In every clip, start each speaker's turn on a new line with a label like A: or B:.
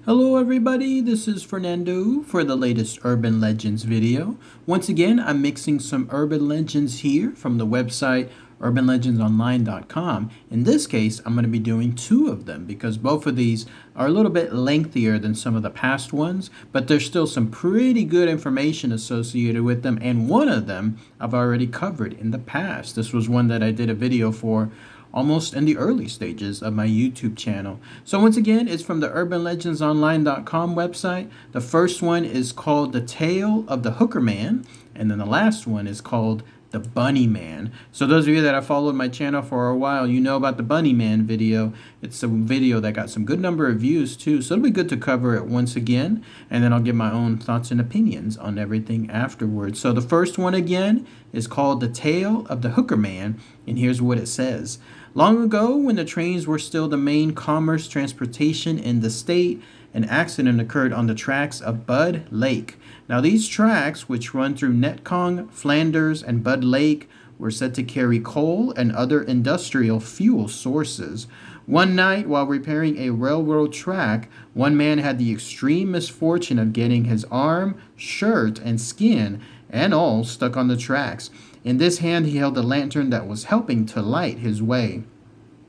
A: Hello everybody, this is Fernando for the latest Urban Legends video. Once again, I'm mixing some urban legends here from the website urbanlegendsonline.com. In this case, I'm going to be doing two of them because both of these are a little bit lengthier than some of the past ones, but there's still some pretty good information associated with them, and one of them I've already covered in the past. This was one that I did a video for almost in the early stages of my YouTube channel. So once again, it's from the urbanlegendsonline.com website. The first one is called The Tale of the Hookerman, and then the last one is called The Bunny Man. So those of you that have followed my channel for a while, you know about the Bunny Man video. It's a video that got some good number of views too, so it'll be good to cover it once again, and then I'll give my own thoughts and opinions on everything afterwards. So the first one again is called The Tale of the Hookerman, and here's what it says. Long ago, when the trains were still the main commerce transportation in the state, an accident occurred on the tracks of Bud Lake. Now, these tracks, which run through Netcong, Flanders, and Bud Lake, were said to carry coal and other industrial fuel sources. One night, while repairing a railroad track, one man had the extreme misfortune of getting his arm, shirt, and skin and all stuck on the tracks. In this hand, he held a lantern that was helping to light his way.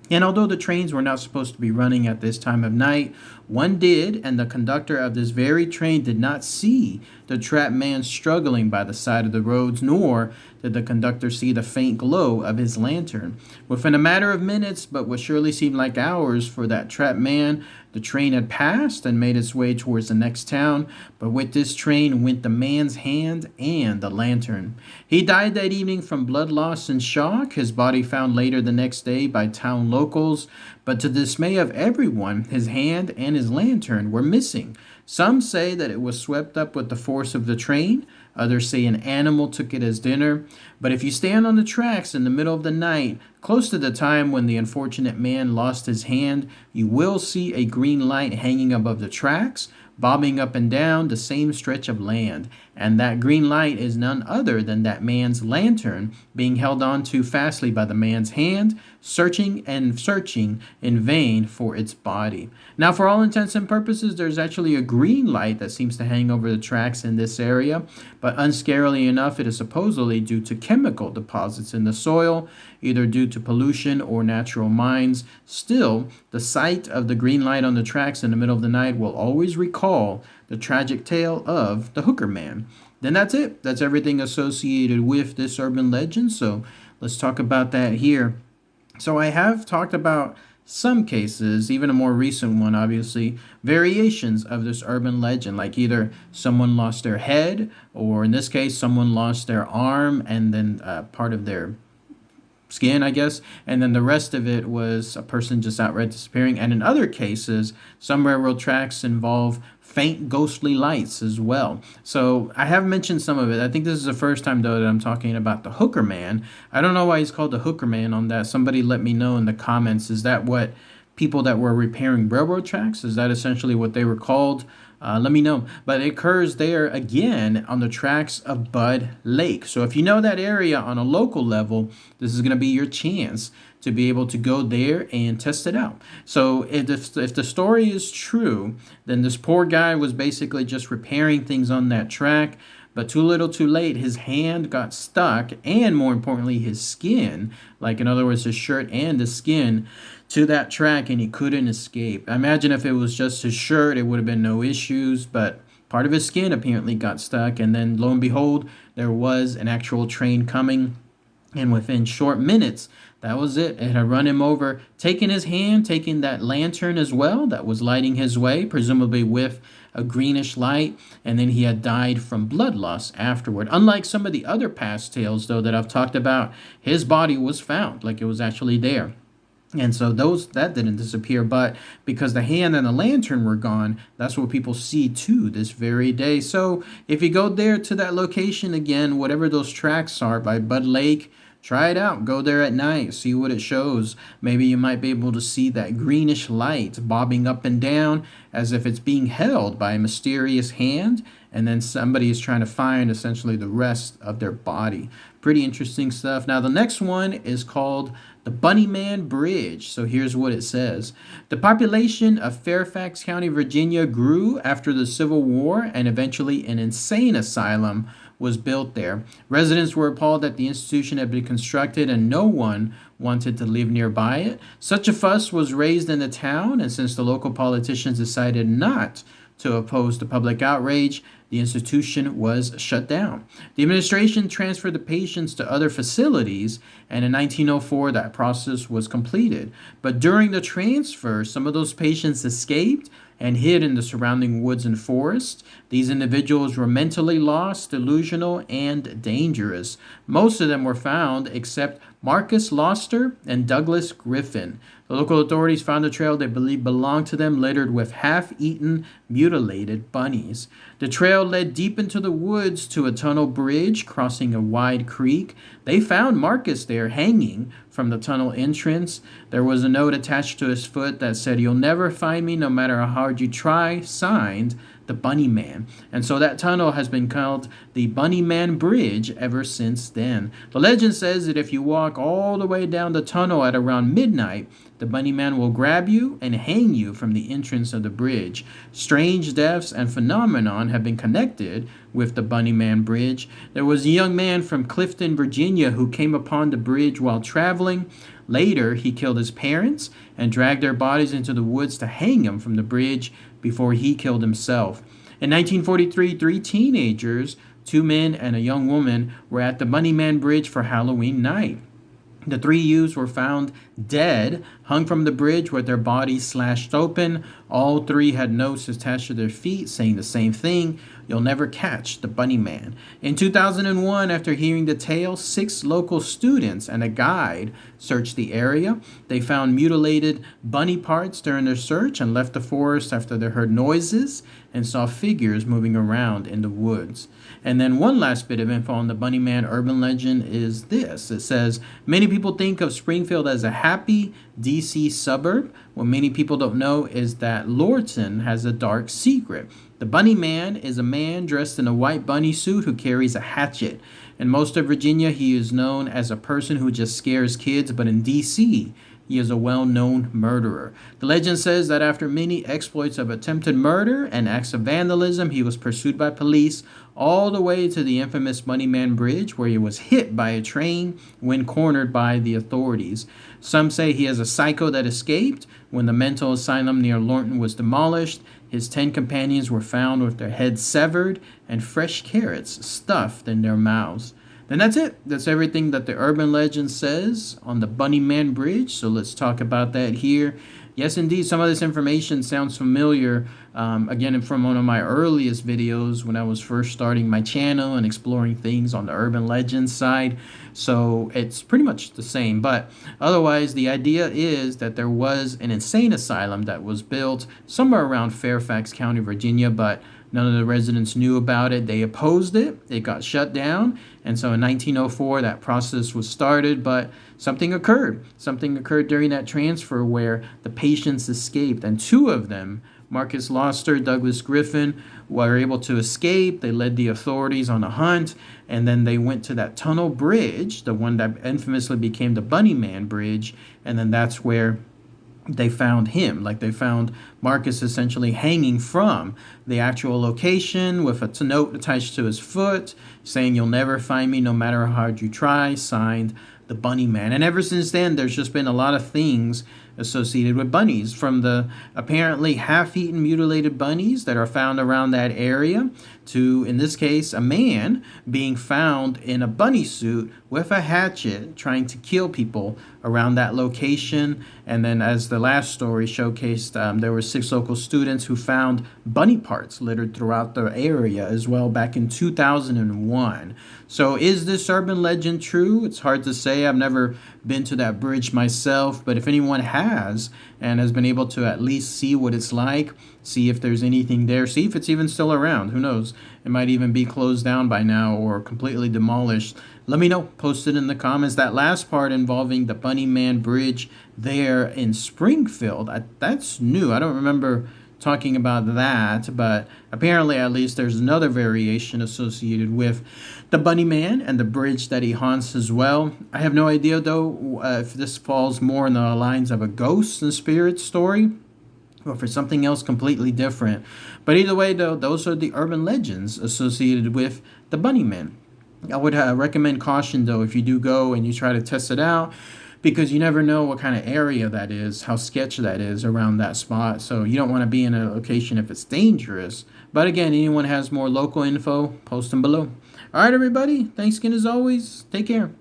A: And although the trains were not supposed to be running at this time of night, one did, and the conductor of this very train did not see the trapped man struggling by the side of the roads, nor did the conductor see the faint glow of his lantern. Within a matter of minutes, but what surely seemed like hours for that trapped man, the train had passed and made its way towards the next town, but with this train went the man's hand and the lantern. He died that evening from blood loss and shock, his body found later the next day by town locals, but to the dismay of everyone, his hand and his lantern were missing. Some say that it was swept up with the force of the train. Others say an animal took it as dinner. But if you stand on the tracks in the middle of the night, close to the time when the unfortunate man lost his hand, you will see a green light hanging above the tracks, bobbing up and down the same stretch of land. And that green light is none other than that man's lantern being held on to fastly by the man's hand, searching and searching in vain for its body. Now, for all intents and purposes, there's actually a green light that seems to hang over the tracks in this area, but unscarily enough, it is supposedly due to chemical deposits in the soil, either due to pollution or natural mines. Still, the sight of the green light on the tracks in the middle of the night will always recall the tragic tale of the Hookerman. Then that's it. That's everything associated with this urban legend. So let's talk about that here. So I have talked about some cases, even a more recent one, obviously, variations of this urban legend, like either someone lost their head, or in this case, someone lost their arm and then part of their skin, I guess, and then the rest of it was a person just outright disappearing. And in other cases, some railroad tracks involve faint ghostly lights as well. So I have mentioned some of it. I think this is the first time, though, that I'm talking about the Hookerman. I don't know why he's called the Hookerman on that. Somebody let me know in the comments. Is that what people that were repairing railroad tracks, is that essentially what they were called? Let me know. But it occurs there again on the tracks of Bud Lake. So if you know that area on a local level, this is going to be your chance to be able to go there and test it out. So if the story is true, then this poor guy was basically just repairing things on that track, but too little too late, his hand got stuck, and more importantly, his skin, like in other words, his shirt and the skin, to that track, and he couldn't escape. I imagine if it was just his shirt, it would have been no issues, but part of his skin apparently got stuck, and then lo and behold, there was an actual train coming, and within short minutes, that was it. It had run him over, taken his hand, taken that lantern as well that was lighting his way, presumably with a greenish light, and then he had died from blood loss afterward. Unlike some of the other past tales, though, that I've talked about, his body was found, like it was actually there. And so that didn't disappear, but because the hand and the lantern were gone, that's what people see too this very day. So if you go there to that location again, whatever those tracks are by Bud Lake, try it out. Go there at night, see what it shows. Maybe you might be able to see that greenish light bobbing up and down as if it's being held by a mysterious hand, and then somebody is trying to find essentially the rest of their body. Pretty interesting stuff. Now, the next one is called The Bunny Man Bridge. So here's what it says. The population of Fairfax County, Virginia grew after the Civil War, and eventually an insane asylum was built there. Residents were appalled that the institution had been constructed and no one wanted to live nearby it. Such a fuss was raised in the town, and since the local politicians decided not to oppose the public outrage, the institution was shut down. The administration transferred the patients to other facilities, and in 1904 that process was completed. But during the transfer, some of those patients escaped and hid in the surrounding woods and forests. These individuals were mentally lost, delusional, and dangerous. Most of them were found except Marcus Loster and Douglas Griffin. The local authorities found a trail they believed belonged to them, littered with half-eaten, mutilated bunnies. The trail led deep into the woods to a tunnel bridge crossing a wide creek. They found Marcus there hanging from the tunnel entrance. There was a note attached to his foot that said, "You'll never find me no matter how hard you try," signed the Bunny Man. And so that tunnel has been called the Bunny Man Bridge ever since then. The legend says that if you walk all the way down the tunnel at around midnight, the Bunny Man will grab you and hang you from the entrance of the bridge. Strange deaths and phenomenon have been connected with the Bunny Man Bridge. There was a young man from Clifton, Virginia, who came upon the bridge while traveling. Later, he killed his parents and dragged their bodies into the woods to hang them from the bridge before he killed himself. In 1943, 3 teenagers, 2 men and a young woman, were at the Bunny Man Bridge for Halloween night. The 3 youths were found dead, hung from the bridge with their bodies slashed open. All 3 had notes attached to their feet saying the same thing: "You'll never catch the Bunny Man." In 2001, after hearing the tale, 6 local students and a guide searched the area. They found mutilated bunny parts during their search and left the forest after they heard noises and saw figures moving around in the woods. And then one last bit of info on the Bunny Man urban legend is this. It says, many people think of Springfield as a happy DC suburb. What many people don't know is that Lorton has a dark secret. The Bunny Man is a man dressed in a white bunny suit who carries a hatchet. In most of Virginia, he is known as a person who just scares kids, but in DC, he is a well-known murderer. The legend says that after many exploits of attempted murder and acts of vandalism, he was pursued by police all the way to the infamous Bunny Man Bridge, where he was hit by a train when cornered by the authorities. Some say he is a psycho that escaped when the mental asylum near Lorton was demolished. His 10 companions were found with their heads severed and fresh carrots stuffed in their mouths. Then that's it. That's everything that the urban legend says on the Bunny Man Bridge. So let's talk about that here. Yes, indeed, some of this information sounds familiar. Again, from one of my earliest videos when I was first starting my channel and exploring things on the urban legends side. So it's pretty much the same. But otherwise, the idea is that there was an insane asylum that was built somewhere around Fairfax County, Virginia, but none of the residents knew about it. They opposed it. It got shut down. And so in 1904, that process was started, but something occurred. Something occurred during that transfer where the patients escaped, and 2 of them, Marcus Loster, Douglas Griffin, were able to escape. They led the authorities on a hunt, and then they went to that tunnel bridge, the one that infamously became the Bunny Man Bridge, and then that's where they found him. Like, they found Marcus essentially hanging from the actual location with a note attached to his foot saying, "You'll never find me no matter how hard you try," signed the Bunny Man. And ever since then, there's just been a lot of things associated with bunnies, from the apparently half-eaten mutilated bunnies that are found around that area to, in this case, a man being found in a bunny suit with a hatchet trying to kill people around that location. And then, as the last story showcased, there were 6 local students who found bunny parts littered throughout the area as well back in 2001. So is this urban legend true? It's hard to say. I've never been to that bridge myself, but if anyone has and has been able to at least see what it's like, see if there's anything there, see if it's even still around. Who knows? It might even be closed down by now or completely demolished. Let me know. Post it in the comments. That last part involving the Bunny Man Bridge there in Springfield, that's new. I don't remember talking about that, but apparently at least there's another variation associated with the Bunny Man and the bridge that he haunts as well. I have no idea though if this falls more in the lines of a ghost and spirit story or for something else completely different. But either way though, those are the urban legends associated with the Bunny Man. I would recommend caution though if you do go and you try to test it out, because you never know what kind of area that is, how sketchy that is around that spot. So you don't want to be in a location if it's dangerous. But again, anyone has more local info, post them below. All right, everybody. Thanks again as always. Take care.